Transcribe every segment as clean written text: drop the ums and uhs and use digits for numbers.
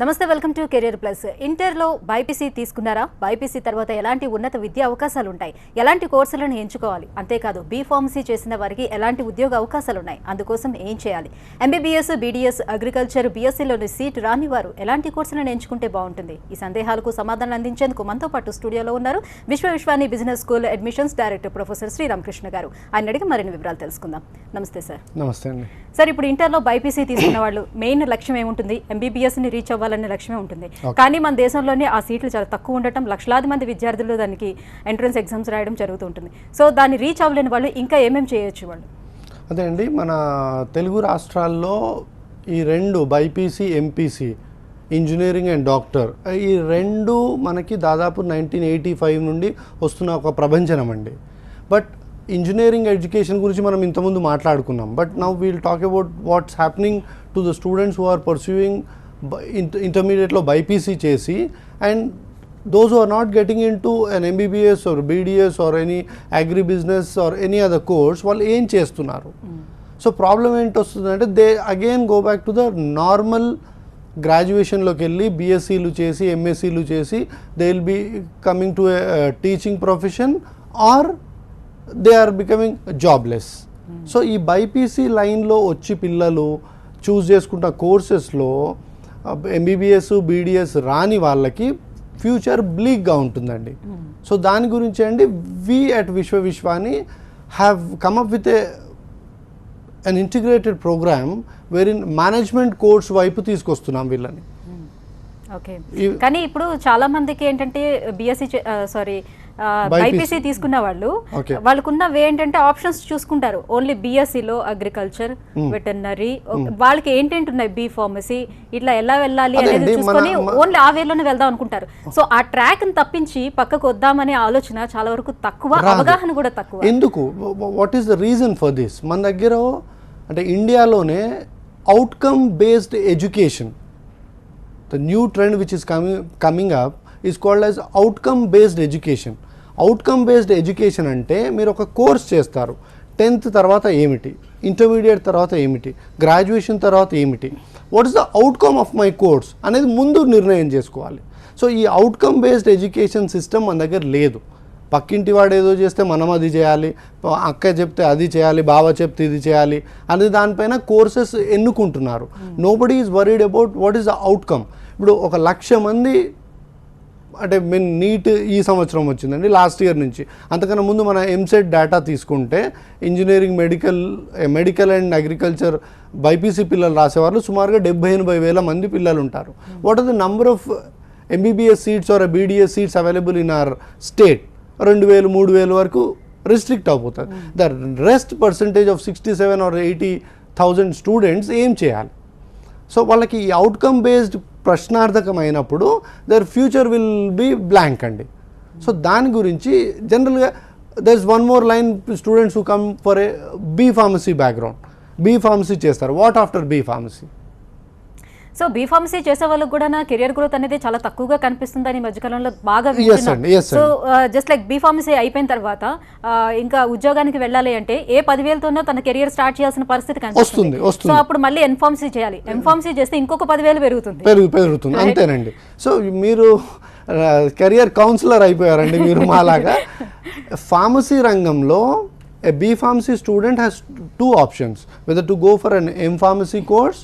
నమస్తే, welcome to career plus. ఇంటర్లో BiPC తీసుకున్నారా? బైపీసీ తర్వాత ఎలాంటి ఉన్నత విద్యా అవకాశాలు ఉంటాయి, ఎలాంటి కోర్సులను ఎంచుకోవాలి, అంతేకాదు బీ ఫార్మసీ చేసిన వారికి ఎలాంటి ఉద్యోగ అవకాశాలు ఉన్నాయి, అందుకోసం ఏం చేయాలి, ఎంబీబీఎస్, బీడీఎస్, అగ్రికల్చర్, బీఎస్సీలోని సీట్ రాని వారు ఎలాంటి కోర్సులను ఎంచుకుంటే బాగుంటుంది? ఈ సందేహాలకు సమాధానం అందించేందుకు మనతో పాటు స్టూడియోలో ఉన్నారు Vishwani business school admissions director professor Sri Ramakrishna గారు. ఆయన అడిగి మరిన్ని వివరాలు తెలుసుకుందాం. నమస్తే సార్. నమస్తే అండి. సార్, ఇప్పుడు ఇంటర్లో బైపీసీ తీసుకున్న వాళ్ళు మెయిన్ లక్ష్యం ఏముంటుంది? ఎంబీబీఎస్ని రీచ్ అవ్వాలనే లక్ష్యమే ఉంటుంది. కానీ మన దేశంలోనే ఆ సీట్లు చాలా తక్కువ ఉండటం, లక్షలాది మంది విద్యార్థులు దానికి ఎంట్రన్స్ ఎగ్జామ్స్ రాయడం జరుగుతుంటుంది. సో దాన్ని రీచ్ అవ్వలేని వాళ్ళు ఇంకా ఏమేమి చేయొచ్చు వాళ్ళు? అదే అండి, మన తెలుగు రాష్ట్రాల్లో ఈ రెండు BiPC, MPC, engineering and doctor, ఈ రెండు మనకి దాదాపు 1985 నుండి వస్తున్న ఒక ప్రభంజనం అండి. బట్ ఇంజనీరింగ్ ఎడ్యుకేషన్ గురించి మనం ఇంతకుముందు మాట్లాడుకున్నాం. But now we'll talk about what's happening to the students who are pursuing ఇంటర్మీడియట్లో బైపీసీ చేసి and those who are not getting into an MBBS or BDS or any agri business or any other course, వాళ్ళు ఏం చేస్తున్నారు? So problem ఏంటి వస్తుందంటే they again go back to the normal గ్రాడ్యుయేషన్లోకి వెళ్ళి బీఎస్సీలు చేసి ఎంఎస్సీలు చేసి they will be coming to teaching profession or they are becoming jobless. So ఈ బైపీసీ లైన్లో వచ్చి పిల్లలు చూస్ చేసుకుంటున్న కోర్సెస్లో ఎంబీబీఎస్, బీడీఎస్ రాని వాళ్ళకి ఫ్యూచర్ బ్లీక్గా ఉంటుందండి. సో దాని గురించి అండి we at Vishwani have come up with an integrated program wherein management course వైపు తీసుకొస్తున్నాం వీళ్ళని. ఓకే, కానీ ఇప్పుడు చాలా మందికి ఏంటంటే బైపీసీ తీసుకున్న వాళ్ళు వాళ్ళకున్నవి ఏంటంటే ఆప్షన్స్ చూసుకుంటారు. ఓన్లీ బీఎస్సీలో అగ్రికల్చర్, వెటర్నరీ, వాళ్ళకి ఏంటంటే ఉన్నాయి బీ ఫార్మసీ, ఇట్లా ఎలా వెళ్ళాలి అనేది చూసుకొని ఓన్లీ ఆ వేలోనే వెళ్దాం అనుకుంటారు. సో ఆ ట్రాక్ ని తప్పించి పక్కకు వద్దామనే ఆలోచన చాలా వరకు తక్కువ, అవగాహన కూడా తక్కువ. ఎందుకు? What is the reason for this? మన దగ్గర అంటే ఇండియాలోనే outcome based education, the new trend which is coming up is called as outcome based education. Outcome based education అంటే మీరు ఒక కోర్స్ చేస్తారు, 10th తర్వాత ఏమిటి, ఇంటర్మీడియట్ తర్వాత ఏమిటి, గ్రాడ్యుయేషన్ తర్వాత ఏమిటి, what is the outcome of my course అనేది ముందు నిర్ణయం చేసుకోవాలి. సో ఈ అవుట్కమ్ బేస్డ్ ఎడ్యుకేషన్ సిస్టమ్ మన దగ్గర లేదు. పక్కింటి వాడు ఏదో చేస్తే మనం అది చేయాలి, అక్క చెప్తే అది చేయాలి, బావ చెప్తే ఇది చేయాలి అనేది దానిపైన కోర్సెస్ ఎన్నుకుంటున్నారు. Nobody is worried about what is the outcome. ఇప్పుడు 1,00,000 మంది అంటే నీట్ ఈ సంవత్సరం వచ్చిందండి, లాస్ట్ ఇయర్ నుంచి. అంతకన్నా ముందు మన ఎంసెట్ డేటా తీసుకుంటే engineering, medical and agriculture BiPC పిల్లలు రాసేవాళ్ళు సుమారుగా 70-80 వేల మంది పిల్లలు ఉంటారు. What are the number of MBBS seats or BDS seats available in our state? 2,000-3,000 వరకు రిస్ట్రిక్ట్ అయిపోతుంది. The rest percentage of 67 or 80,000 students ఏం చేయాలి? సో వాళ్ళకి ఈ అవుట్కమ్ బేస్డ్ ప్రశ్నార్థకమైనప్పుడు their future will be blank అండి. సో దాని గురించి జనరల్గా there is one more line, students who come for a B pharmacy background, B pharmacy చేస్తారు. What after B pharmacy? So B pharmacy చేసే వాళ్ళకి కూడా కెరియర్ గ్రోత్ అనేది చాలా తక్కువగా కనిపిస్తుందని మధ్యకాలంలో బాగా. So just like B pharmacy అయిపోయిన తర్వాత ఇంకా ఉద్యోగానికి వెళ్ళాలి అంటే ఏ 10,000తోనో తన కెరియర్ స్టార్ట్ చేయాల్సిన పరిస్థితి కనిపిస్తుంది. సో అప్పుడు మళ్ళీ ఎంఫార్మసీ చేయాలి, ఎంఫార్మసీ చేస్తే ఇంకొక 10,000 పెరుగుతుంది. అంతేనండి. సో మీరు కెరియర్ కౌన్సిలర్ అయిపోయారండి మీరు మాలాగా. ఫార్మసీ రంగంలో a B pharmacy student has two options, whether to go for an M pharmacy course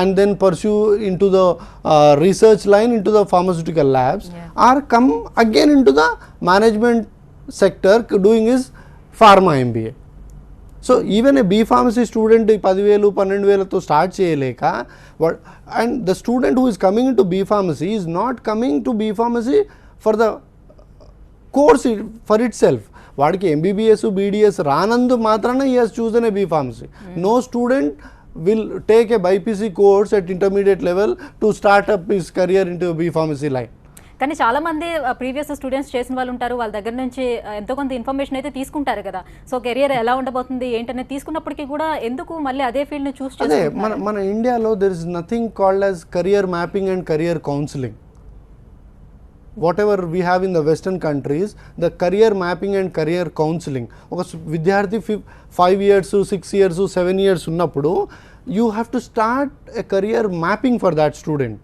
and then pursue into the research line into the pharmaceutical labs, or come again into the management sector doing his pharma MBA. So even a B pharmacy student 10,000-12,000 తో start చేయలేక, and the student who is coming into B pharmacy is not coming to B pharmacy for the course for itself. వాడికి MBBS, BDS రానందు మాత్రాన he has chosen a B pharmacy. No student will take a BPC course at intermediate level to start up his career into a B pharmacy line. కానీ చాలా మంది previous students చేసిన వాళ్ళు ఉంటారు, వాళ్ళ దగ్గర నుంచి ఎంతో కొంత ఇన్ఫర్మేషన్ అయితే తీసుకుంటారు కదా. సో కెరియర్ ఎలా ఉండబోతుంది ఏంటనే తీసుకున్నప్పటికీ కూడా ఎందుకు మళ్ళీ అదే ఫీల్డ్ని చూస్ చేస్తారు? మన ఇండియాలో there is nothing called as career mapping and career counselling. whatever we have in the western countries, the career mapping and career counseling, oka vidyarthi 5 years 6 years 7 years unnappudu you have to start a career mapping for that student.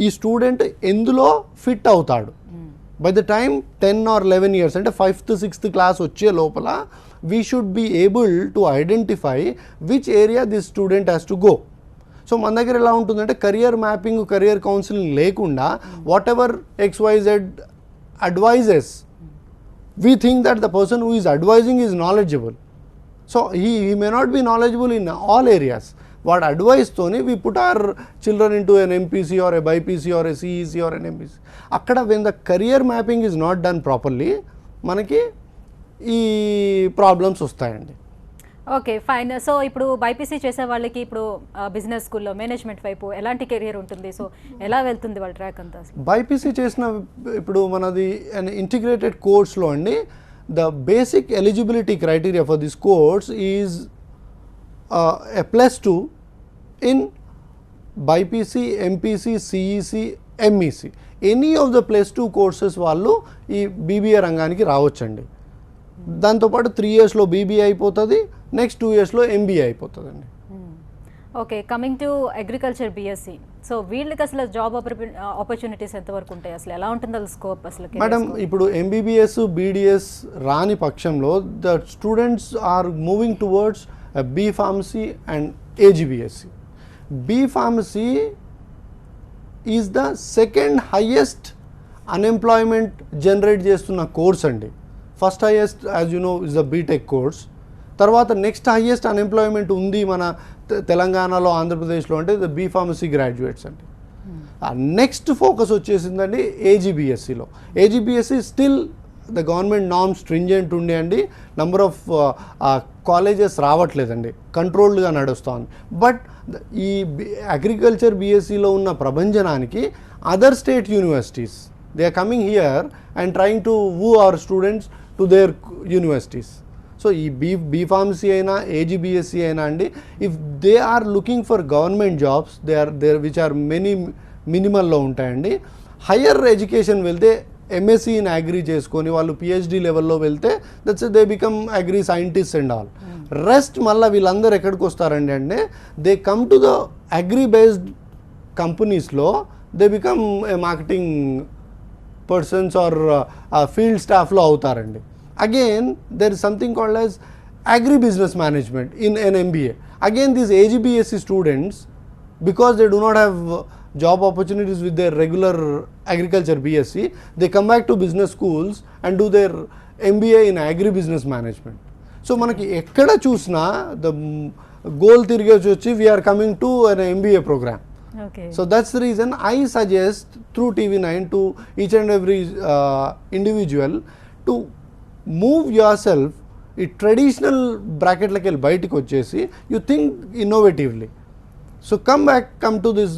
ఈ student ఎందులో fit అవుతాడు. By the time 10 or 11 years అంటే 5th 6th class వచ్చే లోపల we should be able to identify which area this student has to go. So మన దగ్గర ఎలా ఉంటుందంటే కెరియర్ మ్యాపింగ్, కెరియర్ కౌన్సిలింగ్ లేకుండా whatever XYZ advises, we think that the person who is advising is knowledgeable. So he may not be knowledgeable in all areas. What advice tone we put our children into an MPC or a BIPC or a CEC or an MPC. Akkada when the career mapping is not done properly, manaki ee problems vastayandi. Okay fine. So ఇప్పుడు BiPC చేసే వాళ్ళకి ఇప్పుడు business స్కూల్లో management వైపు ఎలాంటి career ఉంటుంది, so ఎలా వెళ్తుంది వాళ్ళ ట్రాక్ అంతా? బైపీసీ చేసిన ఇప్పుడు మనది ఇంటిగ్రేటెడ్ కోర్స్లో అండి the basic eligibility criteria for this course is a +2 in BIPC, MPC, CEC, MEC. Any of the +2 courses వాళ్ళు ఈ బీబీఏ రంగానికి రావచ్చండి. దాంతోపాటు 3 yearsలో బీబీఏ అయిపోతుంది, నెక్స్ట్ 2 yearsలో MBA అయిపోతుందండి. Okay, coming to agriculture BSc, so వీళ్ళకి అసలు జాబ్ ఆపర్చునిటీస్ ఎంతవరకు ఉంటాయి, అసలు ఎలా ఉంటుంది అది స్కోప్ అసలు? మేడం ఇప్పుడు MBBS, BDS రాని పక్షంలో the students are moving towards B Pharmacy and AGBSc. B Pharmacy is the second highest unemployment generate చేస్తున్న కోర్స్ అండి. First highest as you know is the B Tech course. తర్వాత next highest unemployment ఉంది మన తెలంగాణలో, ఆంధ్రప్రదేశ్లో అంటే ద B Pharmacy గ్రాడ్యుయేట్స్ అండి. Next focus వచ్చేసిందండి AGBScలో. AGBSc still the government norms stringent ఉండే అండి, నెంబర్ ఆఫ్ కాలేజెస్ రావట్లేదండి, కంట్రోల్డ్గా నడుస్తుంది. బట్ ఈ అగ్రికల్చర్ బీఎస్సీలో ఉన్న ప్రభంజనానికి other state universities they are coming here and trying to woo our students to their universities. So ఈ బీ ఫార్మసీ అయినా AGBSc అయినా అండి, if they are looking for government jobs they which are మినిమల్లో ఉంటాయండి. Higher education వెళ్తే MSc in agri చేసుకొని వాళ్ళు PhD లెవెల్లో వెళ్తే that's they become agri scientist and all. Rest మళ్ళీ వీళ్ళందరూ ఎక్కడికి వస్తారండి అంటే they come to the agri based కంపెనీస్లో they become a marketing persons or field స్టాఫ్లో అవుతారండి. Again there is something called as agri business management in an MBA. Again these AGBSc students because they do not have job opportunities with their regular agriculture BSc, they come back to business schools and do their MBA in agribusiness management. So manaki ekkada chusna the goal tirigesi vachi we are coming to an MBA program. Okay. So that's the reason I suggest through TV9 to each and every individual to move yourself ఈ traditional బ్రాకెట్లకి వెళ్ళి బయటకు వచ్చేసి you think innovatively. So come to this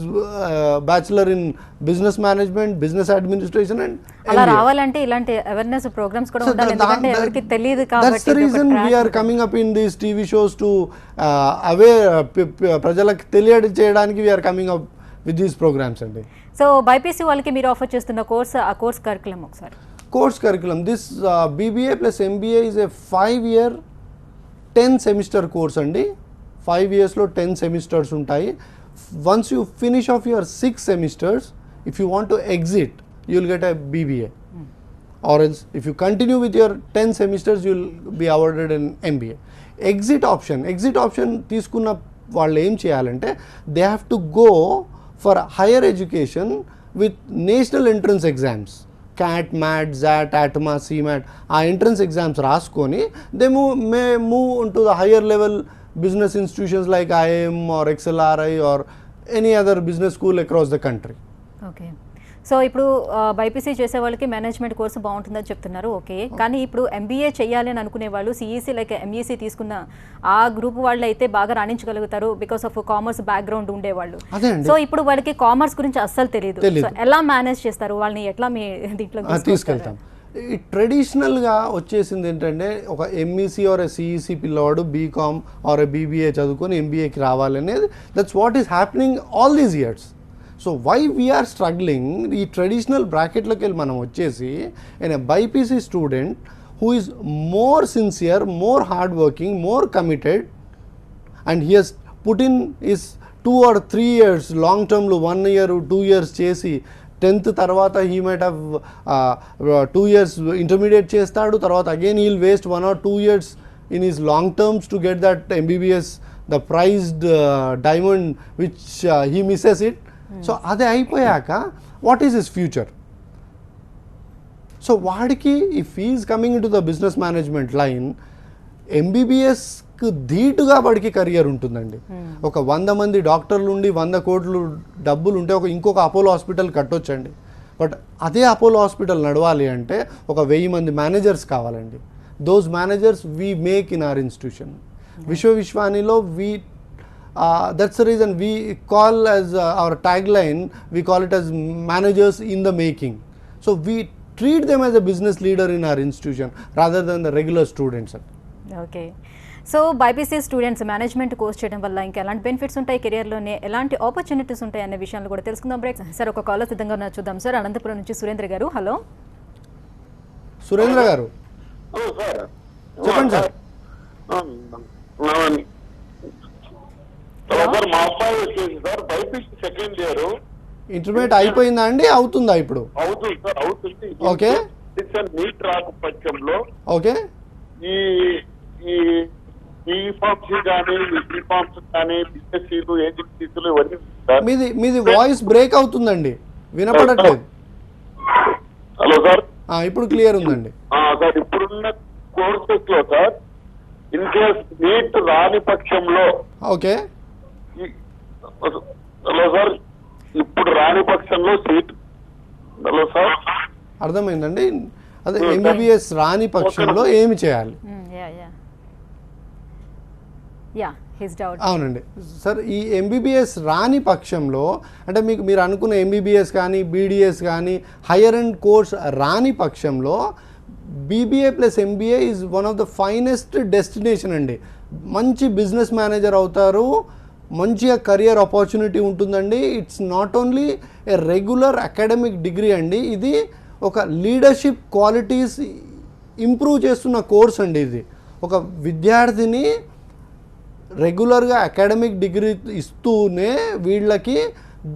bachelor in business management, business administration and అలా రావాలంటే ఇలాంటి awareness programmes కూడా ఉండాలి, ఎందుకంటే ఎవరికి తెలియదు కాబట్టి. That's the reason we are coming up in these TV shows to ప్రజలకు తెలియజేయడానికి we are coming up with these programs అండి. సో బైపీసీ వాళ్ళకి మీరు ఆఫర్ చేస్తున్న కోర్స్, ఆ కోర్స్ కరికులం ఒకసారి. Course curriculum this BBA plus MBA is a 5-year 10 semester course అండి. 5 yearsలో 10 semesters ఉంటాయి. Once you finish off your 6 semesters, if you want to exit, you will get a BBA. Or else, if you continue with your 10 semesters, you will be awarded an MBA. Exit option తీసుకున్న వాళ్ళు ఏం చేయాలంటే they have to go for higher education with national entrance exams. CAT, MAT, ZAT, ATMA, CMAT, ఆ entrance exams రాసుకొని they may move into the higher level business institutions like IIM or XLRI or any other business school across the country. Okay, so ఇప్పుడు BiPC చేసే వాళ్ళకి management course బాగుంటుందని చెప్తున్నారు. Okay, కానీ ఇప్పుడు MBA చేయాలి అని అనుకునే వాళ్ళు CEC లైక్ MEC తీసుకున్న ఆ గ్రూప్ వాళ్ళు అయితే బాగా రాణించగలుగుతారు బికాస్ ఆఫ్ కామర్స్ బ్యాక్గ్రౌండ్ ఉండేవాళ్ళు. సో ఇప్పుడు వాళ్ళకి కామర్స్ గురించి అస్సలు తెలియదు, సో ఎలా మేనేజ్ చేస్తారు వాళ్ళని, ఎట్లా మీ దీంట్లో తీసుకెళ్తాం? ఈ ట్రెడిషనల్గా వచ్చేసింది ఏంటంటే ఒక MEC ఆర్ CEC పిల్లవాడు BCom ఆర్ BBA చదువుకొని MBAకి రావాలనేది that's what is happening all these years. So why we are struggling, ఈ ట్రెడిషనల్ బ్రాకెట్లోకి వెళ్ళి మనం వచ్చేసి and BIPC student who is more sincere, more hard working, more committed and he has put in his 2 or 3 years long టర్మ్లో 1 year 2 years చేసి 10th తర్వాత he might have 2 years intermediate చేస్తాడు, తర్వాత again heal waste 1 or 2 years in his long terms to get that MBBS, the prized diamond which he misses it. So అదే అయిపోయాక what is his future? So వాడికి if is coming into the business management line, ఎంబీబీఎస్కి ధీటుగా వాడికి career ఉంటుందండి. ఒక 100 మంది డాక్టర్లు ఉండి 100 కోట్లు డబ్బులు ఉంటే ఇంకొక అపోలో హాస్పిటల్ కట్టొచ్చండి. బట్ అదే అపోలో హాస్పిటల్ నడవాలి అంటే ఒక 1000 మంది మేనేజర్స్ కావాలండి. Those managers we make in our institution. విశ్వవిశ్వానిలో that's the reason we call as our tagline, we call it as managers in the making. So we treat them as a business leader in our institution rather than the regular students. Okay, so BiPC students management course చేయడం వల్ల ఇంకా ఎలాంటి benefits ఉంటాయి, కెరియర్లోనే ఎలాంటి opportunities ఉంటాయి అనే విషయాలు కూడా తెలుసుకుందాం. బ్రేక్ సార్, ఒక కాలర్ సిద్ధంగా ఉన్నారు, చూద్దాం సార్. అనంతపురం నుంచి సురేంద్ర గారు. హలో సురేంద్ర గారు, చెప్పండి సార్. మా అబ్బాయి వచ్చేసి sir BiPC second year, intermediate అయిపోయిందా అండి, అవుతుందా ఇప్పుడు? అవుతుంది సార్, అవుతుంది. ఓకే, నీట్ రాక పక్షంలో ఓకే, ఈ ఈ బీఫామ్స్ కానీ బీఫామ్స్ కానీ బిఎస్సీలు ఏజెన్సీలు ఇవన్నీ సార్. మీది వాయిస్ బ్రేక్ అవుతుందండి, వినపడట్లేదు. హలో సార్, ఇప్పుడు క్లియర్ ఉందండి. సార్ ఇప్పుడున్న కోర్సెస్ లో సార్ ఇన్ కేస్ నీట్ రాని పక్షంలో, ఓకే, హలో సార్, ఇప్పుడు రాని పక్షంలో సీట్, హలో సార్, అర్థమైందండి. అదే ఎంబీబీఎస్ రాని పక్షంలో ఏమి చేయాలి? అవునండి సార్, ఈ ఎంబీబీఎస్ రాని పక్షంలో అంటే మీరు అనుకున్న ఎంబీబీఎస్ కానీ బీడీఎస్ కానీ హయ్యర్ అండ్ కోర్స్ రాని పక్షంలో BBA plus MBA is one of the finest destination అండి. మంచి బిజినెస్ మేనేజర్ అవుతారు, మంచిగా కెరియర్ ఆపర్చునిటీ ఉంటుందండి. It's not only a regular academic degree అండి, ఇది ఒక లీడర్షిప్ క్వాలిటీస్ ఇంప్రూవ్ చేస్తున్న కోర్స్ అండి. ఇది ఒక విద్యార్థిని రెగ్యులర్గా అకాడమిక్ డిగ్రీ ఇస్తూనే వీళ్ళకి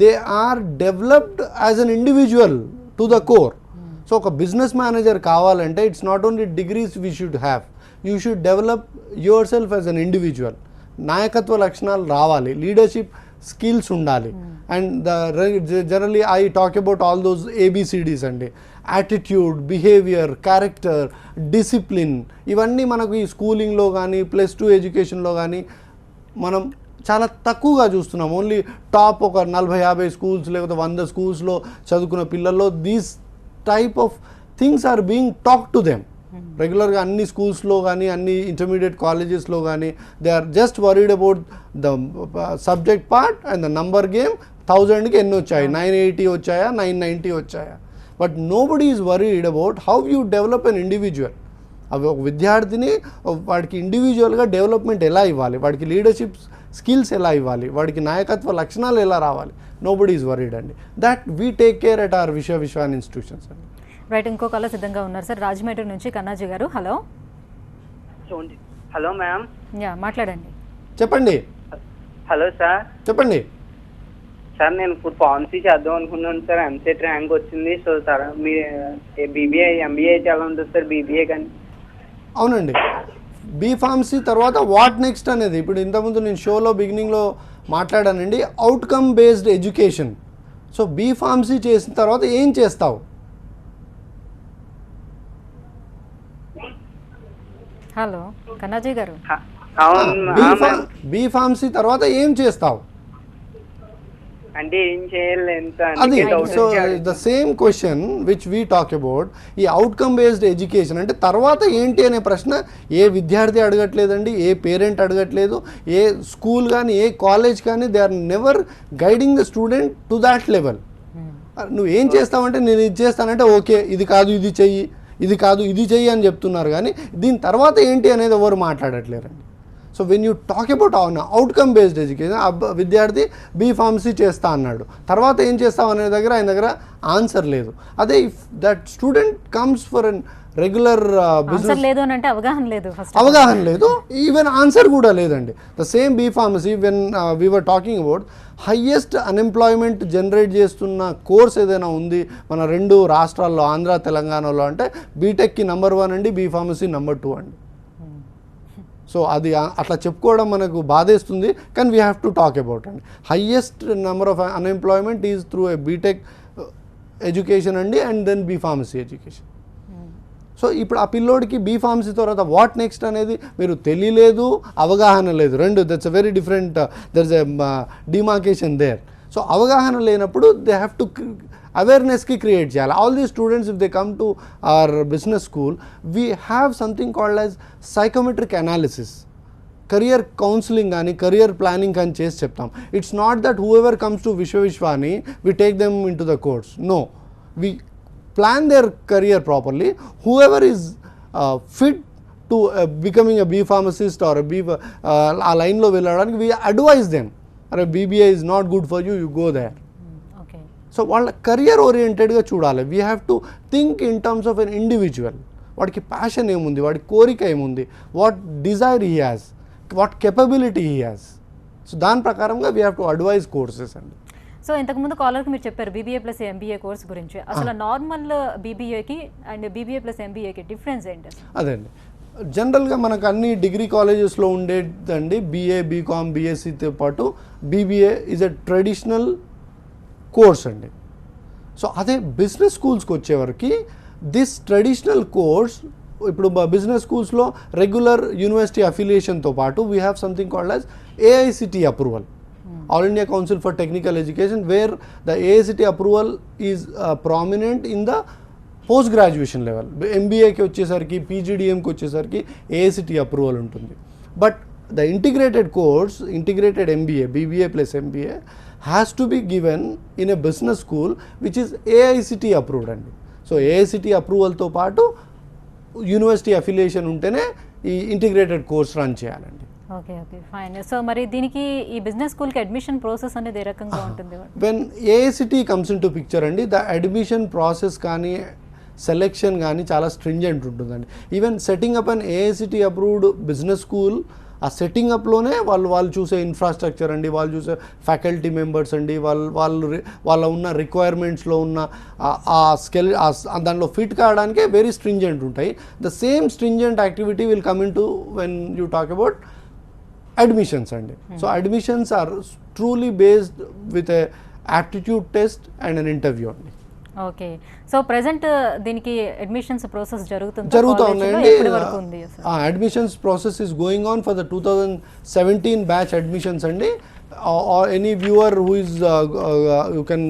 they are developed as an individual to the core. So ఒక బిజినెస్ మేనేజర్ కావాలంటే it's not only degrees we should have, you should develop your self as an individual. నాయకత్వ లక్షణాలు రావాలి, లీడర్షిప్ స్కిల్స్ ఉండాలి. And generally I talk about all those ABCDs అండి, attitude, behaviour, character, discipline. ఇవన్నీ మనకు ఈ స్కూలింగ్లో కానీ +2 ఎడ్యుకేషన్లో కానీ మనం చాలా తక్కువగా చూస్తున్నాం. ఓన్లీ టాప్ ఒక 40-50 స్కూల్స్ లేకపోతే 100 స్కూల్స్లో చదువుకున్న పిల్లల్లో these type of things are being talk to them. రెగ్యులర్గా అన్ని స్కూల్స్లో కానీ అన్ని ఇంటర్మీడియట్ కాలేజెస్లో కానీ they are just worried about the subject part and the number game. 1000కి ఎన్ని వచ్చాయి, 980 వచ్చాయా, 990 వచ్చాయా. But nobody is worried about how you develop an individual. అవి ఒక విద్యార్థిని వాడికి ఇండివిజువల్గా డెవలప్మెంట్ ఎలా ఇవ్వాలి, వాడికి లీడర్షిప్ స్కిల్స్ ఎలా ఇవ్వాలి, వాడికి నాయకత్వ లక్షణాలు ఎలా రావాలి, నోబడీ ఈజ్ వరీడ్ అండి. That we take care at our Vishwavishwani institutions అండి. రైట్, ఇంకో కళ సిద్ధంగా ఉన్నారు సార్, రాజమండ్రి నుంచి కన్నాజీ గారు. హలో హలో మ్యామ్, మాట్లాడండి. చెప్పండి. హలో సార్, చెప్పండి సార్. నేను ఇప్పుడు ఫార్మసీ చేద్దాం అనుకున్నాను సార్, ఎంసెట్ ర్యాంక్ వచ్చింది. సో సార్ మీ బీబీఏ ఎంబీఏ చాలా ఉంటుంది సార్, బీబీఏ కానీ. అవునండి, బీఫార్మసీ తర్వాత వాట్ నెక్స్ట్ అనేది ఇప్పుడు ఇంతకుముందు నేను షోలో బిగినింగ్లో మాట్లాడానండి, outcome based education. So B pharmacy చేసిన తర్వాత ఏం చేస్తావు? హలో కన్నాజీ గారు, బీఫార్మసీ తర్వాత ఏం చేస్తావు అంటే ఏం చేయాలి ఎంత అది. So the same question which we talk about, ఈ అవుట్కమ్ బేస్డ్ ఎడ్యుకేషన్ అంటే తర్వాత ఏంటి అనే ప్రశ్న ఏ విద్యార్థి అడగట్లేదండి, ఏ పేరెంట్ అడగట్లేదు, ఏ స్కూల్ కానీ ఏ కాలేజ్ కానీ they are never guiding the student to that level. నువ్వు ఏం చేస్తావంటే నేను ఇది చేస్తానంటే ఓకే, ఇది కాదు ఇది చెయ్యి, ఇది కాదు ఇది చెయ్యి అని చెప్తున్నారు, కానీ దీని తర్వాత ఏంటి అనేది ఎవరు మాట్లాడట్లేరండి. So when you talk about outcome based education, విద్యార్థి బీఫార్మసీ చేస్తా అన్నాడు, తర్వాత ఏం చేస్తావు అనే దగ్గర ఆయన దగ్గర ఆన్సర్ లేదు. అదే if that student comes for an regular business answer లేదు అని అంటే అవగాహన లేదు ఫస్ట్. అవగాహన లేదు, ఈవెన్ ఆన్సర్ కూడా లేదండి. The same B pharmacy when we are talking about highest unemployment generate చేస్తున్న కోర్స్ ఏదైనా ఉంది మన 2 రాష్ట్రాల్లో, ఆంధ్ర తెలంగాణలో అంటే బీటెక్కి నెంబర్ 1 అండి, బీ ఫార్మసీ నెంబర్ 2 అండి. సో అది అట్లా చెప్పుకోవడం మనకు బాధేస్తుంది, కానీ we have to talk about అండి. Highest number of unemployment is through a BTech education అండి, and then B pharmacy education. So ఇప్పుడు ఆ పిల్లోడికి బీ ఫార్మసీ తర్వాత వాట్ నెక్స్ట్ అనేది మీరు తెలియలేదు, అవగాహన లేదు, రెండు. That's a very different, there is a demarcation there. So అవగాహన లేనప్పుడు దే హ్యావ్ టు అవేర్నెస్కి క్రియేట్ చేయాలి. All the students if they come to our business school, we have something called as psychometric analysis, career counselling కానీ career planning కానీ చేసి చెప్తాం. It's not that whoever comes to Vishwavishwani we take them into the course. No, we plan their career properly. Whoever is fit to becoming a B pharmacist or a B a line lo velladaniki we advise them, or BBA is not good for you, you go there. Okay. So వాళ్ళ career oriented గా చూడాలి. We have to think in terms of an individual. వాడికి passion ఏముంది, వాడి కోరిక ఏముంది, what desire he has, what capability he has. So దాని ప్రకారంగా we have to advise courses అండి. సో ఇంతకుముందు కాలర్కి మీరు చెప్పారు బీబీఏ ప్లస్ ఎంబీఏ కోర్స్ గురించి. అసలు నార్మల్ బీబీఏకి అండ్ బీబీఏ ప్లస్ ఎంబీఏకి డిఫరెన్స్ ఏంటి? అదే అండి, జనరల్గా మనకు అన్ని డిగ్రీ కాలేజెస్లో ఉండేదండి బీఏ, బీకామ్, బీఎస్సీతో పాటు BBA is a traditional course అండి. సో అదే బిజినెస్ స్కూల్స్కి వచ్చేవరకు దిస్ ట్రెడిషనల్ కోర్స్, ఇప్పుడు బిజినెస్ స్కూల్స్లో రెగ్యులర్ యూనివర్సిటీ అఫిలియేషన్తో పాటు we have something called as AICTE approval, All India Council for Technical Education, where the AICTE approval is prominent in the post graduation level. MBA ki vachesariki, PGDM ki vachesariki AICTE approval untundi. But the integrated course, integrated MBA, BBA plus MBA has to be given in a business school which is AICTE approved andi. So AICTE approval tho paatu university affiliation untene ee integrated course run cheyalandi. Okay okay fine. So మరి దీనికి ఈ business స్కూల్కి admission process అనేది ఏ రకంగా ఉంటుంది? When AICTE comes in to picture అండి, the admission process కానీ selection కానీ చాలా స్ట్రింజెంట్ ఉంటుందండి. Even setting up and AICTE approved business school, ఆ సెట్టింగ్ అప్లోనే వాళ్ళు చూసే ఇన్ఫ్రాస్ట్రక్చర్ అండి, వాళ్ళు చూసే ఫ్యాకల్టీ మెంబర్స్ అండి, వాళ్ళ ఉన్న రిక్వైర్మెంట్స్లో ఉన్న ఆ స్కెల్ దాంట్లో ఫిట్ కావడానికే వెరీ స్ట్రింజెంట్ ఉంటాయి. The same stringent activity will come in to when you talk about admissions అండి. So admissions are truly based with a aptitude test and an interview అండి. ఓకే. సో ప్రెసెంట్ దీనికి admissions process జరుగుతూ ఉన్నాయండి. ఉంది admissions process is going on for the 2017 batch admissions అండి. Any viewer who is you can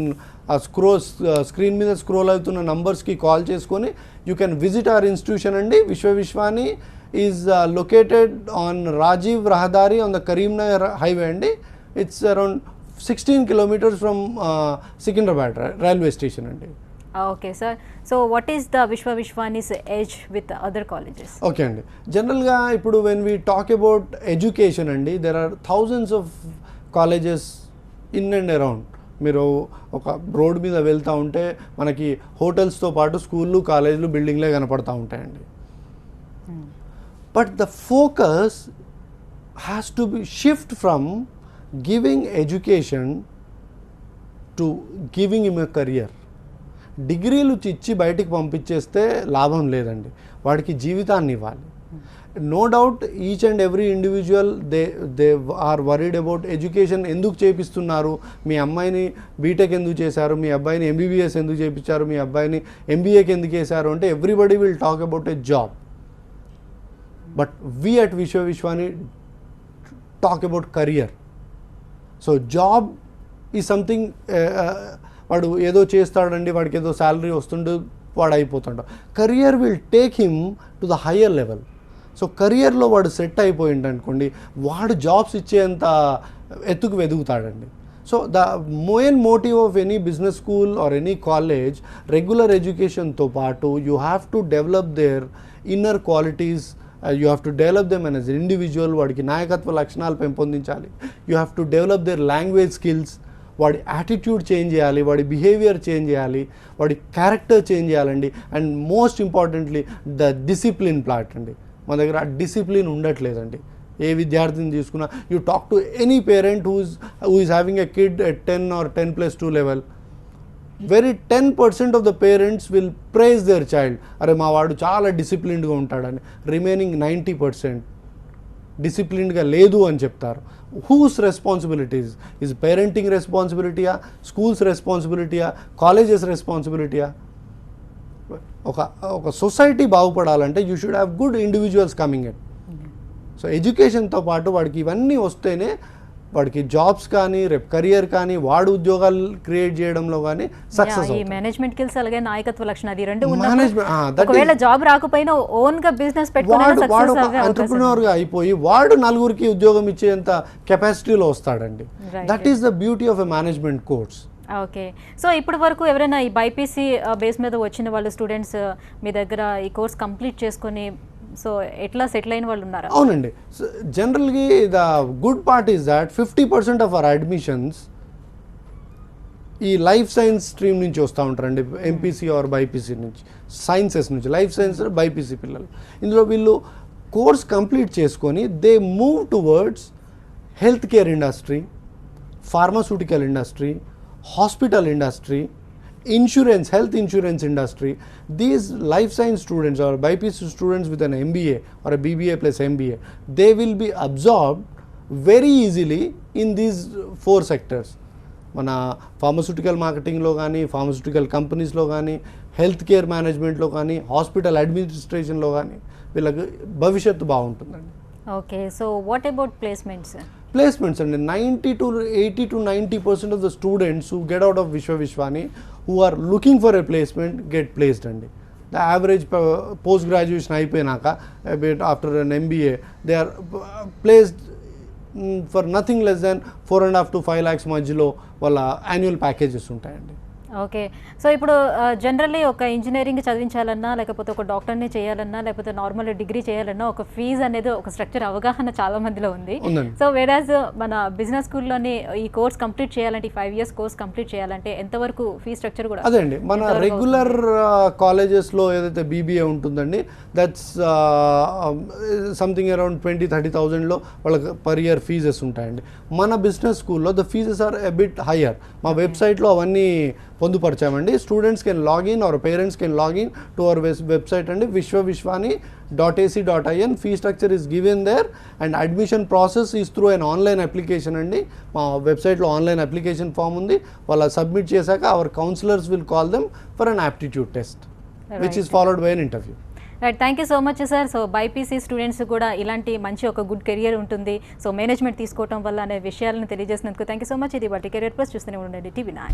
screen మీద scroll అవుతున్న నంబర్స్కి call చేసుకొని you can visit our institution అండి. విశ్వవిశ్వాని is located on Rajiv Rahadari on the Karimnagar highway andi. It's around 16 kilometers from Secunderabad railway station andi. Okay sir, so what is the Vishwavishwani's edge with other colleges? Okay andi, general ga ipudu when we talk about education andi, there are thousands of colleges in and around. మీరు ఒక road మీద వెళ్తూ ఉంటే మనకి హోటల్స్తో పాటు స్కూళ్ళు, కాలేజీలు, బిల్డింగ్లే కనపడతా ఉంటాయండి. But the focus has to be shift from giving education to giving him a career. డిగ్రీలు ఇచ్చి బయటికి పంపించేస్తే లాభం లేదండి, వాడికి జీవితాన్ని ఇవ్వాలి. No doubt each and every individual they are worried about education. ఎందుకు చేపిస్తున్నారు, మీ అమ్మాయిని బీటెక్ ఎందుకు చేశారు, మీ అబ్బాయిని ఎంబీబీఎస్ ఎందుకు చేయించారు, మీ అబ్బాయిని ఎంబీఏకి ఎందుకు చేశారు అంటే everybody will talk about a job. But we at Vishwavishwani talk about career. So job is something వాడు ఏదో చేస్తాడండి, వాడికి ఏదో శాలరీ వస్తుండే వాడు అయిపోతాడు. Career will take him to the higher level. So కెరియర్లో వాడు సెట్ అయిపోయింది అనుకోండి, వాడు జాబ్స్ ఇచ్చేంత ఎత్తుకు ఎదుగుతాడండి. So the main motive of any business school or any college, regular ఎడ్యుకేషన్తో పాటు you have to develop their inner qualities. You have to develop them as an individual. వాడికి నాయకత్వ లక్షణాలు పెంపొందించాలి. You have to develop their language skills. వాడి attitude change చేయాలి, వాడి behaviour change చేయాలి, వాడి క్యారెక్టర్ చేంజ్ చేయాలండి. And most importantly the discipline plot అండి. మన దగ్గర ఆ డిసిప్లిన్ ఉండట్లేదండి. ఏ విద్యార్థిని తీసుకున్నా, you talk to any parent who is having a kid at 10 or 10+2 level, very 10% of the parents will prize their child. అరే మా వాడు చాలా డిసిప్లిన్డ్గా ఉంటాడని. రిమైనింగ్ 90% డిసిప్లిన్డ్గా లేదు అని చెప్తారు. Whose responsibilities? ఈజ్ పేరెంటింగ్ రెస్పాన్సిబిలిటీయా, స్కూల్స్ రెస్పాన్సిబిలిటీయా, కాలేజెస్ రెస్పాన్సిబిలిటీయా? ఒక సొసైటీ బాగుపడాలంటే you should have good individuals coming in. So ఎడ్యుకేషన్తో పాటు వాడికి ఇవన్నీ వస్తేనే వాడికి జాబ్స్ కానీ, రేపు కెరియర్ కానీ, వాడు ఉద్యోగాలు క్రియేట్ చేయడంలో కానీ సక్సెస్. ఈ మేనేజ్మెంట్ స్కిల్స్ అలాగే నాయకత్వ లక్షణాలు ఈ రెండు మేనేజ్మెంట్, ఒకవేళ జాబ్ రాకపోయినా ఓన్ గా బిజినెస్ పెట్టుకుని వాడు ఎంటర్‌ప్రెన్యూర్‌గా అయిపోయి వాడు నలుగురికి ఉద్యోగం ఇచ్చేంత కెపాసిటీలో వస్తాడండి. That is the beauty of a management course. Okay. So ఇప్పటి వరకు ఎవరైనా ఈ బైపీసీ బేస్ మీద వచ్చిన వాళ్ళు స్టూడెంట్స్ మీ దగ్గర ఈ కోర్స్ కంప్లీట్ చేసుకొని సో ఎట్లా సెటిల్ అయిన వాళ్ళు ఉన్నారా? అవునండి. జనరల్గా the good part is that 50% of our admissions ఈ లైఫ్ సైన్స్ స్ట్రీమ్ నుంచి వస్తూ ఉంటారండి. ఎంపీసీ ఆర్ బైపీసీ నుంచి, సైన్సెస్ నుంచి, లైఫ్ సైన్స్ బైపీసీ పిల్లలు. ఇందులో వీళ్ళు కోర్స్ కంప్లీట్ చేసుకొని they move towards health care industry, pharmaceutical industry, hospital industry, insurance, health insurance industry. These life science students or BPC students with an MBA or a BBA plus MBA, they will be absorbed very easily in these 4 sectors. మన pharmaceutical మార్కెటింగ్లో కానీ, pharmaceutical కంపెనీస్లో కానీ, health care మేనేజ్మెంట్లో కానీ, hospital అడ్మినిస్ట్రేషన్లో కానీ వీళ్ళకి భవిష్యత్తు బాగుంటుందండి. Okay. So what about placements? Placements and 80 to 90% of the students who get out of Vishwani who are looking for a placement get placed and the average post graduation అయిపోయినాక a bit after an MBA they are placed for nothing less than 4.5 to 5 lakhs మధ్యలో వాళ్ళ annual packages ఉంటాయండి. Okay. So ఇప్పుడు generally ఒక engineering చదివించాలన్నా, లేకపోతే ఒక డాక్టర్ని చేయాలన్నా, లేకపోతే నార్మల్ డిగ్రీ చేయాలన్నా ఒక ఫీజు అనేది ఒక స్ట్రక్చర్ అవగాహన చాలా మందిలో ఉంది. సో వేరాజ్ మన బిజినెస్ స్కూల్లోని ఈ కోర్స్ కంప్లీట్ చేయాలంటే, 5 years కోర్స్ కంప్లీట్ చేయాలంటే ఎంతవరకు ఫీ స్ట్రక్చర్ కూడా? అదే అండి, మన రెగ్యులర్ కాలేజెస్లో ఏదైతే బీబీఏ ఉంటుందండి, దట్స్ సంథింగ్ అరౌండ్ 20-30,000లో వాళ్ళకి పర్ ఇయర్ ఫీజెస్ ఉంటాయండి. మన బిజినెస్ స్కూల్లో the fees are a bit higher. మా వెబ్సైట్లో అవన్నీ పొందుపరిచామండి. Students can login or parents can login to our website అండి, vishwavishwani.ac.in. Fee structure is given there and admission process is through an online application అండి. మా వెబ్సైట్లో online application form ఉంది. వాళ్ళ సబ్మిట్ చేశాక our counsellors will call them for an aptitude test which is followed by an interview. Right, thank you so much sir. So BiPC students కూడా ఇలాంటి మంచి ఒక గుడ్ కెరియర్ ఉంటుంది, సో మేనేజ్మెంట్ తీసుకోవడం వల్ల అనే విషయాలను తెలియజేసినందుకు థ్యాంక్ యూ సో మచ్. ఇది వాటి కెరియర్ ప్లస్ చూస్తూనే ఉండండి TV9.